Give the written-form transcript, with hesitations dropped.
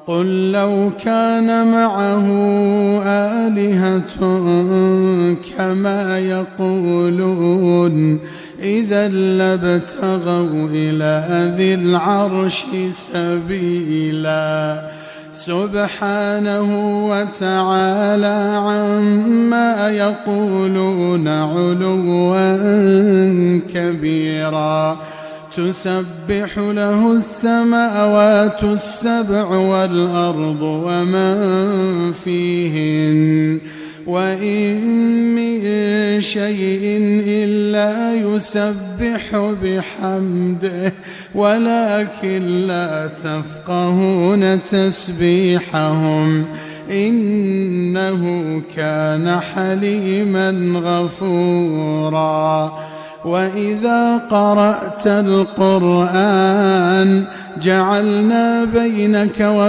قل لو كان معه آلهة كما يقولون إذا لابتغوا إلى ذي العرش سبيلا سبحانه وتعالى عما يقولون علوا كبيرا تسبح له السماوات السبع والأرض ومن فيهن وإن من شيء إلا يسبح بحمده ولكن لا تفقهون تسبيحهم إنه كان حليما غفورا. وإذا قرأت القرآن جعلنا بينك وبين